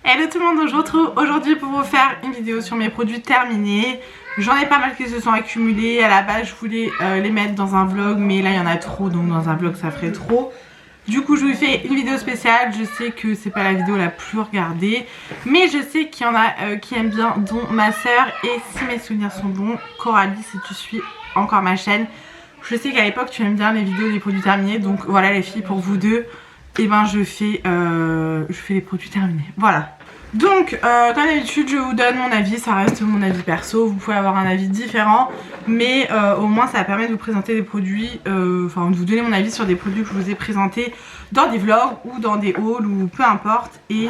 Hello tout le monde, je vous retrouve aujourd'hui pour vous faire une vidéo sur mes produits terminés. J'en ai pas mal qui se sont accumulés. À la base je voulais les mettre dans un vlog, mais là il y en a trop, donc dans un vlog ça ferait trop. Du coup je vous fais une vidéo spéciale. Je sais que c'est pas la vidéo la plus regardée, mais je sais qu'il y en a qui aiment bien, dont ma soeur. Et si mes souvenirs sont bons, Coralie, si tu suis encore ma chaîne, je sais qu'à l'époque tu aimes bien les vidéos des produits terminés. Donc voilà les filles, pour vous deux, et ben je fais les produits terminés. Voilà. Donc comme d'habitude je vous donne mon avis, ça reste mon avis perso, vous pouvez avoir un avis différent, mais au moins ça permet de vous présenter des produits, enfin de vous donner mon avis sur des produits que je vous ai présentés dans des vlogs ou dans des hauls ou peu importe, et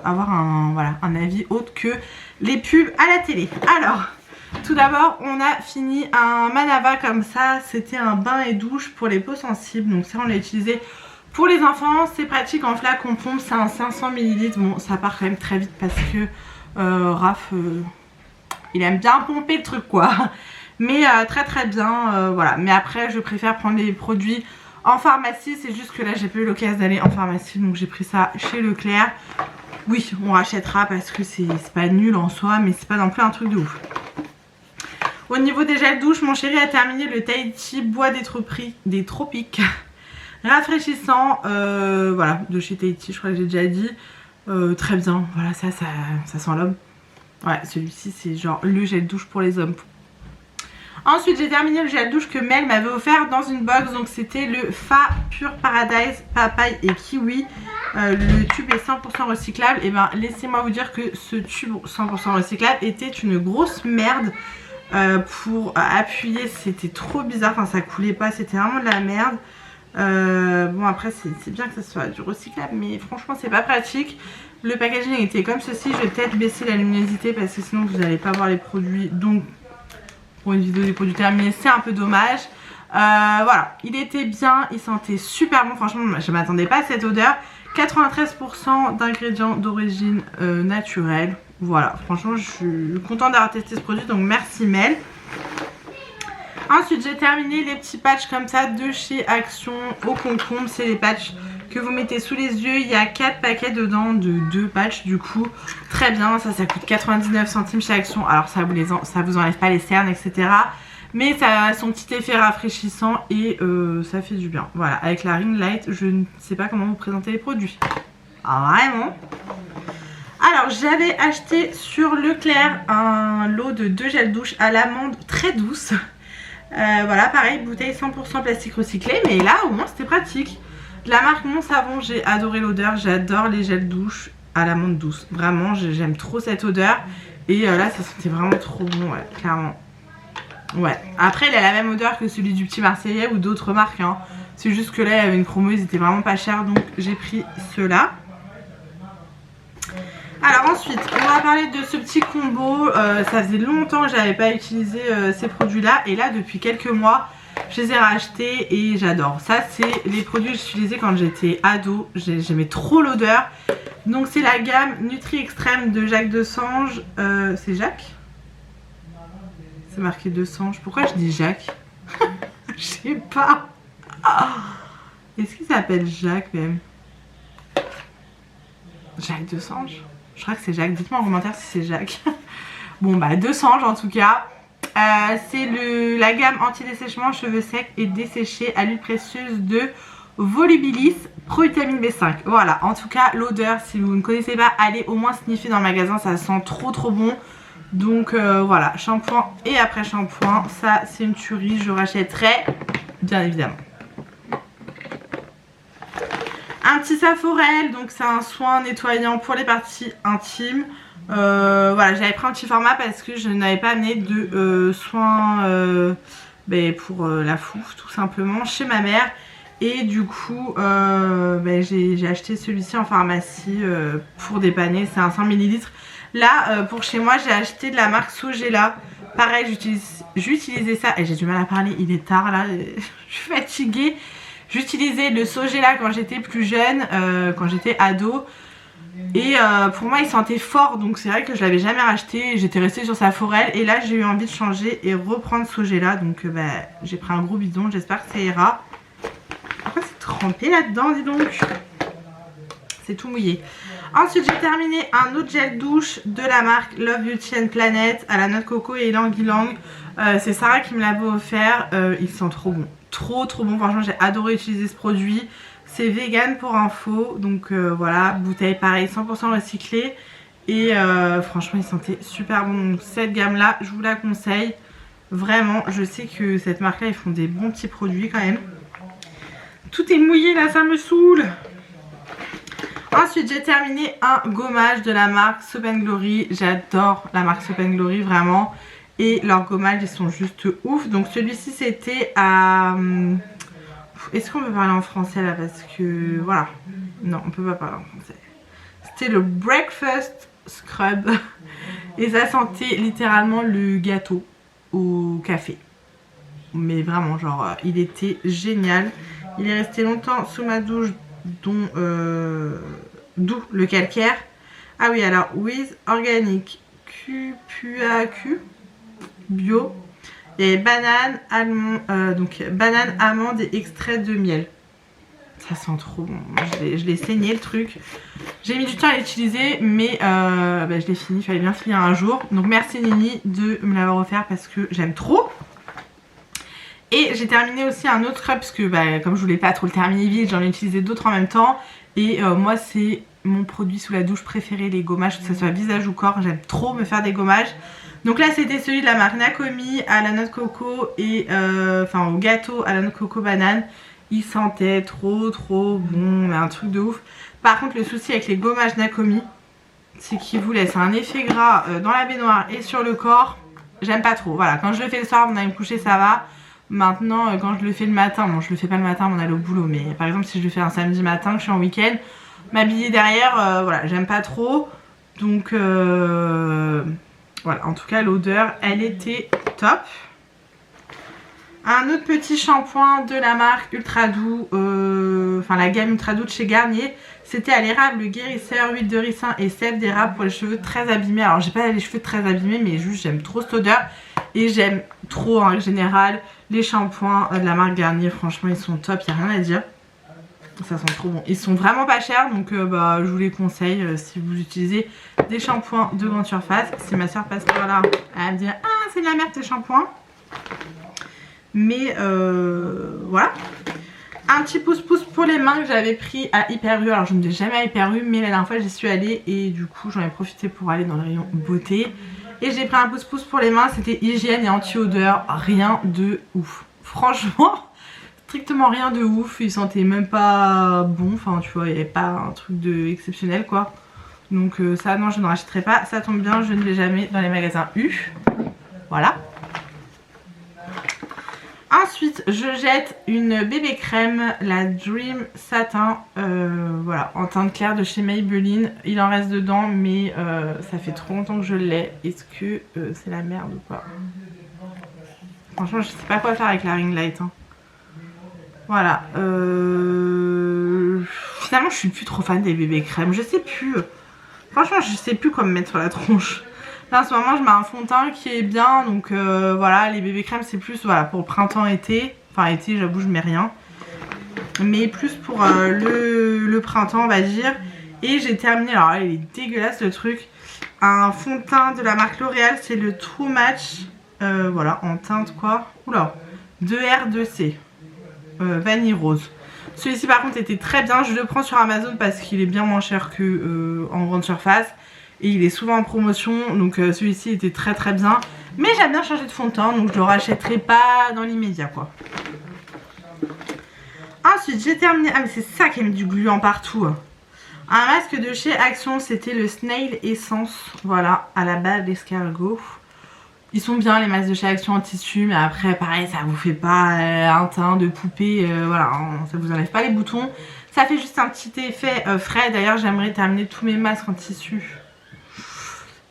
avoir un avis autre que les pubs à la télé. Alors tout d'abord on a fini un Manava comme ça, c'était un bain et douche pour les peaux sensibles, donc ça on l'a utilisé pour les enfants. C'est pratique en flaque, on pompe, c'est un 500 ml. Bon, ça part quand même très vite parce que Raph, il aime bien pomper le truc quoi. Mais très bien, voilà. Mais après, je préfère prendre les produits en pharmacie. C'est juste que là, j'ai pas eu l'occasion d'aller en pharmacie, donc j'ai pris ça chez Leclerc. Oui, on rachètera parce que c'est pas nul en soi, mais c'est pas non plus un truc de ouf. Au niveau des gels douche, mon chéri a terminé le Tahiti Bois des Tropiques. Rafraîchissant, voilà, de chez Tahiti, je crois que j'ai déjà dit. Très bien, voilà, ça sent l'homme. Ouais, celui-ci c'est genre le gel douche pour les hommes. Ensuite j'ai terminé le gel douche que Mel m'avait offert dans une box. Donc c'était le Fa Pure Paradise Papaye et Kiwi. Le tube est 100% recyclable. Et ben laissez-moi vous dire que ce tube 100% recyclable était une grosse merde. Pour appuyer, c'était trop bizarre, enfin ça coulait pas, c'était vraiment de la merde. Bon après c'est bien que ça soit du recyclable, mais franchement c'est pas pratique. Le packaging était comme ceci. Je vais peut-être baisser la luminosité parce que sinon vous n'allez pas voir les produits. Donc pour une vidéo des produits terminés c'est un peu dommage. Voilà, il était bien, il sentait super bon. Franchement je m'attendais pas à cette odeur. 93% d'ingrédients d'origine naturelle. Voilà, franchement je suis contente d'avoir testé ce produit, donc merci Mel. Ensuite j'ai terminé les petits patchs comme ça de chez Action au concombre. C'est les patchs que vous mettez sous les yeux. Il y a 4 paquets dedans de 2 patchs du coup. Très bien, ça coûte 99 centimes chez Action. Alors ça vous enlève pas les cernes etc. Mais ça a son petit effet rafraîchissant et ça fait du bien. Voilà, avec la ring light, je ne sais pas comment vous présenter les produits. Ah vraiment. Alors j'avais acheté sur Leclerc un lot de 2 gels douche à l'amande très douce. Voilà, pareil, bouteille 100% plastique recyclé, mais là au moins c'était pratique. De la marque Mon Savon, j'ai adoré l'odeur, j'adore les gels douche à l'amande douce. Vraiment, j'aime trop cette odeur. Et là, ça sentait vraiment trop bon, ouais, clairement. Ouais, après il a la même odeur que celui du Petit Marseillais ou d'autres marques, hein. C'est juste que là il y avait une promo, ils étaient vraiment pas chers, donc j'ai pris ceux-là. Alors ensuite on va parler de ce petit combo. Ça faisait longtemps que j'avais pas utilisé ces produits là, et là depuis quelques mois je les ai rachetés et j'adore. Ça c'est les produits que j'utilisais quand j'étais ado, j'aimais trop l'odeur. Donc c'est la gamme Nutri Extrême de Jacques Desange. C'est Jacques? C'est marqué Desange, pourquoi je dis Jacques? Je sais pas. Est-ce qu'il s'appelle Jacques même? Jacques Desange? Je crois que c'est Jacques, dites-moi en commentaire si c'est Jacques. Bon bah Desange en tout cas. C'est la gamme anti-dessèchement cheveux secs et desséchés à l'huile précieuse de Volubilis Pro-Vitamine B5. Voilà, en tout cas l'odeur, si vous ne connaissez pas, allez au moins sniffer dans le magasin, ça sent trop bon. Donc voilà, shampoing et après shampoing, ça c'est une tuerie, je rachèterai bien évidemment. Un petit Saforel, donc c'est un soin nettoyant pour les parties intimes. Voilà, j'avais pris un petit format parce que je n'avais pas amené de soins pour la fouf tout simplement chez ma mère. Et du coup j'ai acheté celui-ci en pharmacie pour dépanner, c'est un 100 ml. Là pour chez moi j'ai acheté de la marque Sogela. Pareil j'utilisais ça, et j'ai du mal à parler, il est tard là, je suis fatiguée. J'utilisais le Sogela quand j'étais plus jeune, quand j'étais ado. Et pour moi il sentait fort, donc c'est vrai que je l'avais jamais racheté. J'étais restée sur Saforel et là j'ai eu envie de changer et reprendre Sogela. Donc j'ai pris un gros bidon, j'espère que ça ira. Pourquoi c'est trempé là-dedans, dis donc? C'est tout mouillé. Ensuite j'ai terminé un autre gel douche de la marque Love Beauty and Planet à la noix de coco et ylang ylang. C'est Sarah qui me l'avait offert. Il sent trop bon. Trop bon. Franchement j'ai adoré utiliser ce produit. C'est vegan pour info. Donc voilà, bouteille pareil 100% recyclée. Et franchement il sentait super bon. Donc cette gamme là je vous la conseille. Vraiment je sais que cette marque là ils font des bons petits produits quand même. Tout est mouillé là, ça me saoule. Ensuite j'ai terminé un gommage de la marque Soap & Glory. J'adore la marque Soap & Glory vraiment. Et leurs gommages ils sont juste ouf. Donc celui-ci c'était à... Est-ce qu'on peut parler en français là? Parce que voilà. Non on peut pas parler en français. C'était le Breakfast Scrub. Et ça sentait littéralement le gâteau au café. Mais vraiment genre il était génial. Il est resté longtemps sous ma douche, d'où le calcaire. Ah oui, alors with organic QPAQ bio et banane, almond, donc banane, amande et extrait de miel. Ça sent trop bon. Je l'ai saigné le truc. J'ai mis du temps à l'utiliser, mais je l'ai fini. Il fallait bien finir un jour. Donc merci Nini de me l'avoir offert parce que j'aime trop. Et j'ai terminé aussi un autre scrub parce que comme je voulais pas trop le terminer vite, j'en ai utilisé d'autres en même temps. Et moi c'est mon produit sous la douche préféré, les gommages, que ce soit visage ou corps. J'aime trop me faire des gommages. Donc là c'était celui de la marque Nakomi à la noix de coco et au gâteau à la noix de coco banane. Il sentait trop bon, mais un truc de ouf. Par contre le souci avec les gommages Nakomi, c'est qu'ils vous laissent un effet gras dans la baignoire et sur le corps. J'aime pas trop. Voilà, quand je le fais le soir avant d'aller me coucher ça va. Maintenant quand je le fais le matin, bon je le fais pas le matin on allait au boulot, mais par exemple si je le fais un samedi matin que je suis en week-end, m'habiller derrière, voilà j'aime pas trop. Donc voilà, en tout cas l'odeur elle était top. Un autre petit shampoing de la marque Ultra Doux, la gamme Ultra Doux de chez Garnier. C'était à l'érable guérisseur, huile de ricin et sel d'érable pour les cheveux très abîmés. Alors j'ai pas les cheveux très abîmés mais juste j'aime trop cette odeur. Et j'aime trop en général les shampoings de la marque Garnier. Franchement ils sont top, il n'y a rien à dire. Ça sent trop bon. Ils sont vraiment pas chers donc je vous les conseille si vous utilisez des shampoings de grande surface. Si ma soeur passe par là, elle va me dire ah c'est de la merde tes shampoings. Mais voilà. Un petit pouce-pouce pour les mains que j'avais pris à Hyper U. Alors je ne vais jamais à Hyper U, mais la dernière fois j'y suis allée et du coup j'en ai profité pour aller dans le rayon beauté. Et j'ai pris un pouce-pouce pour les mains, c'était hygiène et anti-odeur, rien de ouf. Franchement, strictement rien de ouf, il sentait même pas bon, enfin tu vois, il n'y avait pas un truc de exceptionnel quoi. Donc ça non je ne rachèterai pas, ça tombe bien, je ne vais jamais dans les magasins U. Voilà. Ensuite je jette une bébé crème, la Dream Satin, voilà, en teinte claire de chez Maybelline. Il en reste dedans mais ça fait trop longtemps que je l'ai. Est-ce que c'est la merde ou pas? Franchement je sais pas quoi faire avec la ring light hein. Voilà, finalement je suis plus trop fan des bébés crèmes, je sais plus. Franchement je sais plus quoi me mettre sur la tronche. Là en ce moment je mets un fond de teint qui est bien, donc voilà, les bébés crèmes c'est plus voilà, pour le printemps-été. Enfin été j'avoue je mets rien. Mais plus pour le printemps on va dire. Et j'ai terminé, alors là il est dégueulasse le truc. Un fond de teint de la marque L'Oréal, c'est le True Match. Voilà, en teinte quoi. Oula, 2R2C. Vanille rose. Celui-ci par contre était très bien, je le prends sur Amazon parce qu'il est bien moins cher que en grande surface. Et il est souvent en promotion, donc celui-ci était très bien. Mais j'aime bien changer de fond de teint, donc je le rachèterai pas dans l'immédiat quoi. Ensuite j'ai terminé, ah mais c'est ça qui a mis du gluant partout. Un masque de chez Action, c'était le Snail Essence, voilà, à la base d'escargot. Ils sont bien les masques de chez Action en tissu, mais après pareil ça vous fait pas un teint de poupée, voilà, ça vous enlève pas les boutons. Ça fait juste un petit effet frais, d'ailleurs j'aimerais terminer tous mes masques en tissu.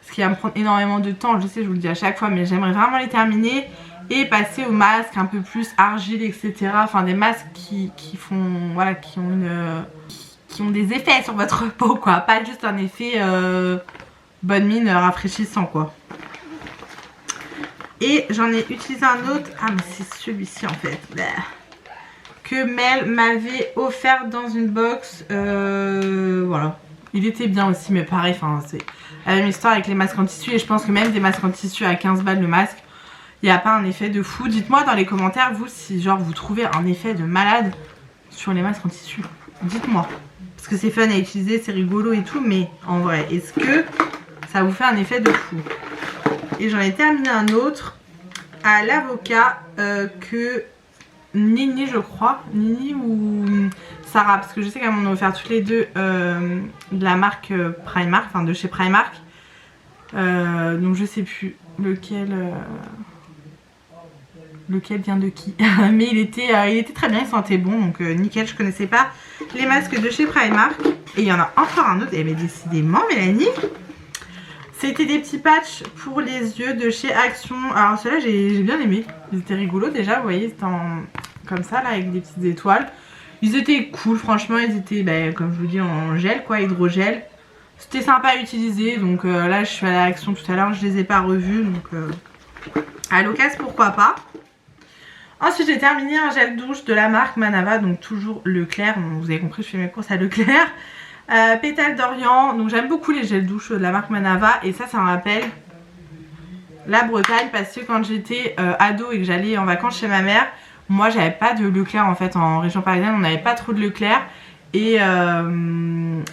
Ce qui va me prendre énormément de temps, je sais je vous le dis à chaque fois, mais j'aimerais vraiment les terminer. Et passer aux masques un peu plus argile etc. Enfin des masques qui font, voilà, qui ont des effets sur votre peau quoi. Pas juste un effet bonne mine rafraîchissant quoi. Et j'en ai utilisé un autre, ah mais c'est celui-ci en fait, que Mel m'avait offert dans une box, voilà. Il était bien aussi, mais pareil, enfin c'est la même histoire avec les masques en tissu. Et je pense que même des masques en tissu à 15 balles le masque, il n'y a pas un effet de fou. Dites-moi dans les commentaires, vous, si genre vous trouvez un effet de malade sur les masques en tissu. Dites-moi. Parce que c'est fun à utiliser, c'est rigolo et tout, mais en vrai, est-ce que ça vous fait un effet de fou? Et j'en ai terminé un autre à l'avocat que Nini, je crois. Nini ou Sarah, parce que je sais qu'elles m'en ont offert toutes les deux de la marque Primark, enfin de chez Primark. Donc je sais plus lequel vient de qui. Mais il était très bien, il sentait bon, donc nickel. Je connaissais pas les masques de chez Primark. Et il y en a encore un autre, et bien décidément Mélanie. C'était des petits patchs pour les yeux de chez Action. Alors ceux-là j'ai bien aimé, ils étaient rigolos déjà, vous voyez, c'était comme ça là avec des petites étoiles. Ils étaient cool, franchement, ils étaient comme je vous dis en gel quoi, hydrogel. C'était sympa à utiliser, donc là je suis allée à Action tout à l'heure, je les ai pas revus, donc à l'occasion pourquoi pas. Ensuite j'ai terminé un gel douche de la marque Manava, donc toujours Leclerc, donc, vous avez compris je fais mes courses à Leclerc. Pétales d'Orient, donc j'aime beaucoup les gels douche de la marque Manava et ça me rappelle la Bretagne parce que quand j'étais ado et que j'allais en vacances chez ma mère, moi j'avais pas de Leclerc en fait en région parisienne, on n'avait pas trop de Leclerc et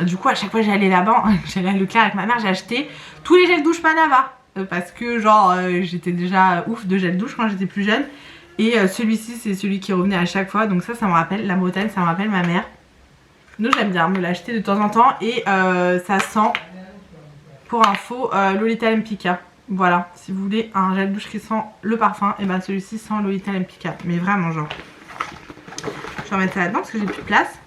du coup à chaque fois que j'allais là-bas, j'allais à Leclerc avec ma mère, j'ai acheté tous les gels douche Manava parce que genre j'étais déjà ouf de gel douche quand j'étais plus jeune et celui-ci c'est celui qui revenait à chaque fois, donc ça me rappelle la Bretagne, ça me rappelle ma mère. Donc j'aime bien me l'acheter de temps en temps et ça sent, pour info, Lolita Lempicka. Voilà, si vous voulez un gel douche qui sent le parfum, et ben celui-ci sent Lolita Lempicka. Mais vraiment genre. Je vais remettre ça là-dedans parce que j'ai plus de place.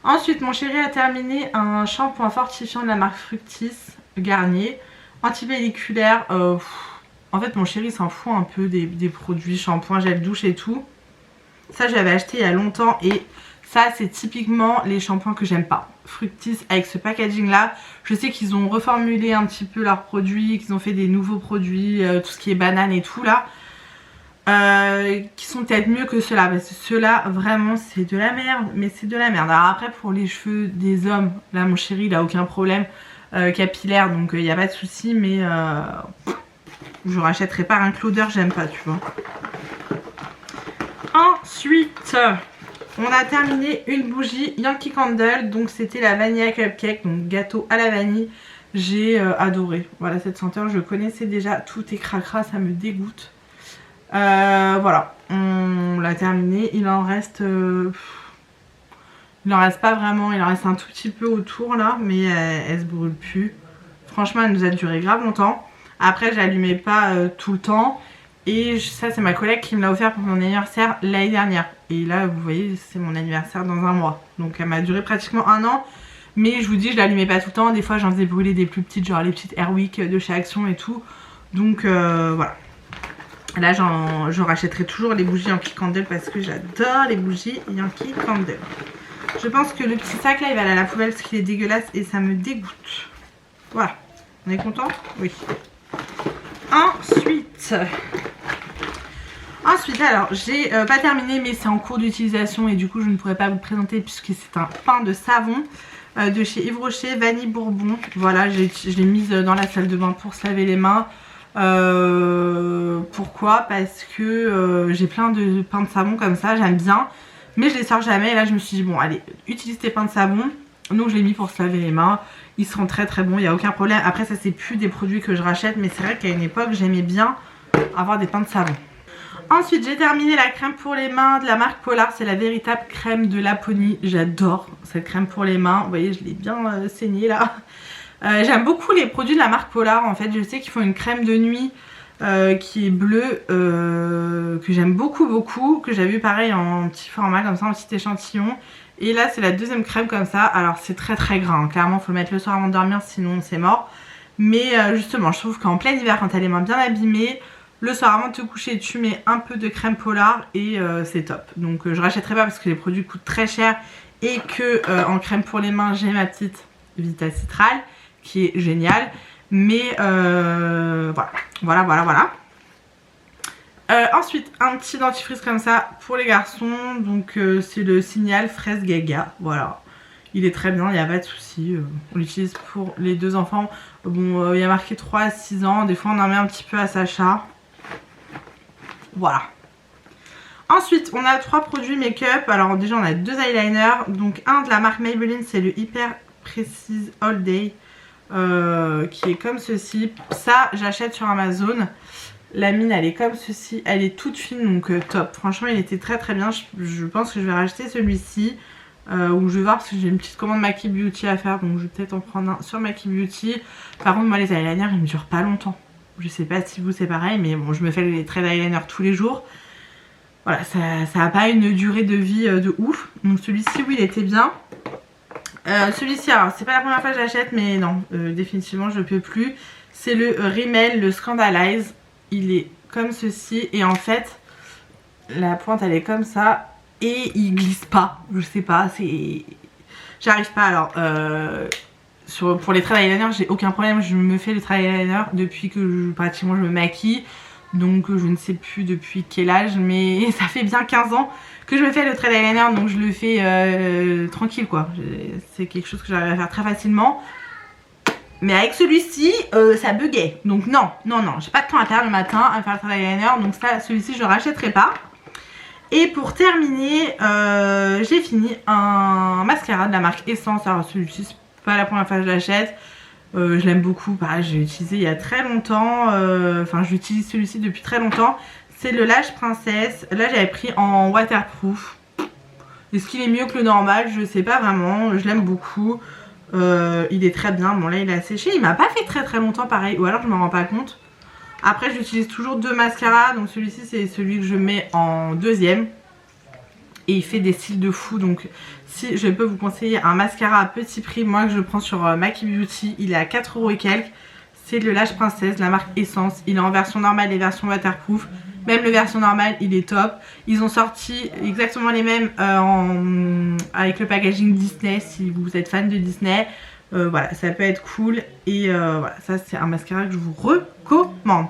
Ensuite mon chéri a terminé un shampoing fortifiant de la marque Fructis Garnier. Antipelliculaire. En fait mon chéri s'en fout un peu des produits shampoing, gel douche et tout. Ça j'avais acheté il y a longtemps et... ça c'est typiquement les shampoings que j'aime pas. Fructis avec ce packaging là. Je sais qu'ils ont reformulé un petit peu leurs produits, qu'ils ont fait des nouveaux produits, tout ce qui est banane et tout là. Qui sont peut-être mieux que ceux-là. Parce que ceux-là vraiment c'est de la merde. Mais c'est de la merde. Alors après pour les cheveux des hommes, là mon chéri il a aucun problème capillaire. Donc il n'y a pas de souci. Mais je rachèterai pas un l'odeur, j'aime pas tu vois. Ensuite... on a terminé une bougie Yankee Candle, donc c'était la Vanilla Cupcake, donc gâteau à la vanille. J'ai adoré, voilà cette senteur, je connaissais déjà, tout est cracra, ça me dégoûte. Voilà, on l'a terminé, il en reste pas vraiment, il en reste un tout petit peu autour là, mais elle se brûle plus. Franchement elle nous a duré grave longtemps, après je l'allumais pas tout le temps. Et ça c'est ma collègue qui me l'a offert pour mon anniversaire l'année dernière. Et là vous voyez c'est mon anniversaire dans un mois. Donc elle m'a duré pratiquement un an. Mais je vous dis je l'allumais pas tout le temps. Des fois j'en faisais brûler des plus petites, genre les petites Airwick de chez Action et tout. Donc voilà. Là je rachèterai toujours les bougies Yankee Candle parce que j'adore les bougies Yankee Candle. Je pense que le petit sac là il va aller à la poubelle parce qu'il est dégueulasse et ça me dégoûte. Voilà. On est content? Oui. Ensuite alors j'ai pas terminé mais c'est en cours d'utilisation et du coup je ne pourrais pas vous le présenter puisque c'est un pain de savon de chez Yves Rocher, vanille bourbon. Voilà je l'ai mise dans la salle de bain pour se laver les mains. Pourquoi? Parce que j'ai plein de pains de savon comme ça, j'aime bien mais je les sors jamais et là je me suis dit bon allez utilise tes pains de savon. Donc je l'ai mis pour se laver les mains. Ils seront très très bons, il n'y a aucun problème. Après ça c'est plus des produits que je rachète mais c'est vrai qu'à une époque j'aimais bien avoir des pains de savon. Ensuite j'ai terminé la crème pour les mains de la marque Polar. C'est la véritable crème de Laponie. J'adore cette crème pour les mains. Vous voyez je l'ai bien saignée là. J'aime beaucoup les produits de la marque Polar en fait. Je sais qu'ils font une crème de nuit qui est bleue que j'aime beaucoup. Que j'ai vu pareil en petit format comme ça, en petit échantillon. Et là c'est la deuxième crème comme ça. Alors c'est très très gras hein. Clairement faut le mettre le soir avant de dormir sinon c'est mort. Mais justement je trouve qu'en plein hiver quand t'as les mains bien abîmées, le soir avant de te coucher tu mets un peu de crème Polar et c'est top. Donc je rachèterai pas parce que les produits coûtent très cher. Et que en crème pour les mains j'ai ma petite Vita Citral qui est géniale. Mais voilà. Ensuite un petit dentifrice comme ça pour les garçons. Donc c'est le Signal Fraise Gaga. Voilà. il est très bien, il n'y a pas de souci. On l'utilise pour les 2 enfants. Bon, il y a marqué 3 à 6 ans, des fois on en met un petit peu à Sacha. Voilà. Ensuite, on a 3 produits make-up. Alors déjà, on a 2 eyeliners. Donc un de la marque Maybelline, c'est le Hyper Precise All Day. Qui est comme ceci. Ça, j'achète sur Amazon. La mine, elle est comme ceci. Elle est toute fine, donc top. Franchement, il était très très bien. Je pense que je vais racheter celui-ci. Ou je vais voir parce que j'ai une petite commande Maki Beauty à faire. Donc je vais peut-être en prendre un sur Maki Beauty. Par contre, moi, les eyeliners, ils me durent pas longtemps. Je sais pas si vous c'est pareil, mais bon, je me fais les traits d'eyeliner tous les jours. Voilà, ça n'a pas une durée de vie de ouf. Donc celui-ci, oui, il était bien. Celui-ci, alors c'est pas la première fois que je l'achète, mais non, définitivement je peux plus. C'est le Rimmel, le Scandalize. Il est comme ceci et en fait, la pointe elle est comme ça et il glisse pas. Je sais pas, c'est... J'arrive pas alors... pour les traits d'eyeliner, j'ai aucun problème. Je me fais le trait d'eyeliner depuis que pratiquement je me maquille. Donc je ne sais plus depuis quel âge, mais ça fait bien 15 ans que je me fais le trait d'eyeliner, donc je le fais tranquille quoi. C'est quelque chose que j'arrive à faire très facilement. Mais avec celui-ci, ça buguait. Donc non, j'ai pas de temps à perdre le matin à faire le trait d'eyeliner, donc ça, celui-ci je ne rachèterai pas. Et pour terminer, j'ai fini un mascara de la marque Essence. Alors celui-ci, c'est pas la première fois que je l'achète. Je l'aime beaucoup, pareil, j'ai utilisé il y a très longtemps, enfin j'utilise celui-ci depuis très longtemps. C'est le Lash Princesse, là j'avais pris en waterproof. Est-ce qu'il est mieux que le normal? Je sais pas vraiment, je l'aime beaucoup. Il est très bien, bon là il a séché, il m'a pas fait très très longtemps pareil, ou alors je m'en rends pas compte. Après j'utilise toujours 2 mascaras, donc celui-ci c'est celui que je mets en deuxième. Et il fait des cils de fou, donc si je peux vous conseiller un mascara à petit prix, moi que je prends sur Maki Beauty, il est à 4 € et quelques. C'est le Lash Princesse, la marque Essence. Il est en version normale et version waterproof. Même le version normale, il est top. Ils ont sorti exactement les mêmes avec le packaging Disney, si vous êtes fan de Disney. Voilà, ça peut être cool. Et voilà, ça c'est un mascara que je vous recommande.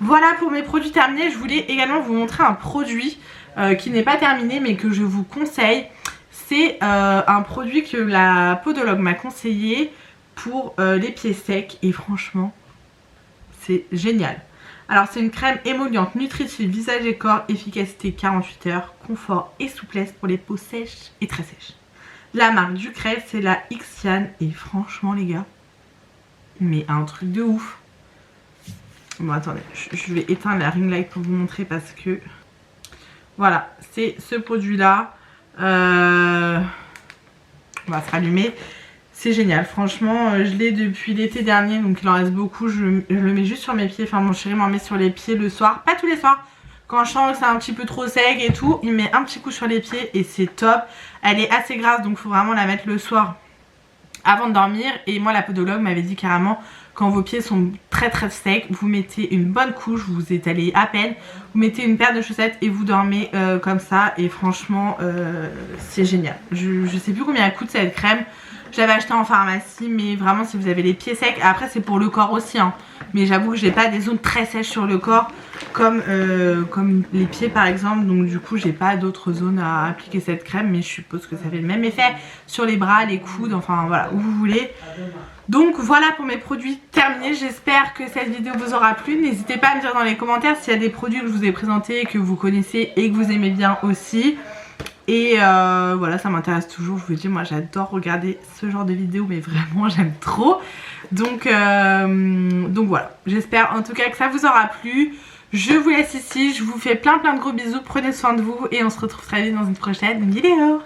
Voilà pour mes produits terminés. Je voulais également vous montrer un produit qui n'est pas terminé mais que je vous conseille. C'est un produit que la podologue m'a conseillé pour les pieds secs et franchement c'est génial. Alors c'est une crème émolliente, nutritive, visage et corps, efficacité 48 heures, confort et souplesse pour les peaux sèches et très sèches. La marque Ducrest, c'est la Xian et franchement les gars, mais un truc de ouf. Bon attendez, je vais éteindre la ring light pour vous montrer parce que voilà, c'est ce produit là. On va se rallumer. C'est génial, franchement, je l'ai depuis l'été dernier, donc il en reste beaucoup. Je le mets juste sur mes pieds, enfin mon chéri m'en met sur les pieds le soir, pas tous les soirs. Quand je sens que c'est un petit peu trop sec et tout, il met un petit coup sur les pieds et c'est top. Elle est assez grasse, donc il faut vraiment la mettre le soir avant de dormir. Et moi la podologue m'avait dit carrément, quand vos pieds sont très très secs, vous mettez une bonne couche, vous étalez à peine, vous mettez une paire de chaussettes et vous dormez comme ça. Et franchement c'est génial. Je sais plus combien elle coûte cette crème. J'avais acheté en pharmacie, mais vraiment si vous avez les pieds secs, après c'est pour le corps aussi hein. Mais j'avoue que j'ai pas des zones très sèches sur le corps comme les pieds par exemple. Donc du coup j'ai pas d'autres zones à appliquer cette crème, mais je suppose que ça fait le même effet sur les bras, les coudes, enfin voilà, où vous voulez. Donc voilà pour mes produits terminés. J'espère que cette vidéo vous aura plu. N'hésitez pas à me dire dans les commentaires s'il y a des produits que je vous ai présentés, que vous connaissez et que vous aimez bien aussi. Et voilà, ça m'intéresse toujours, je vous dis, moi j'adore regarder ce genre de vidéos, mais vraiment j'aime trop. Donc voilà, j'espère en tout cas que ça vous aura plu. Je vous laisse ici, je vous fais plein de gros bisous, prenez soin de vous et on se retrouve très vite dans une prochaine vidéo.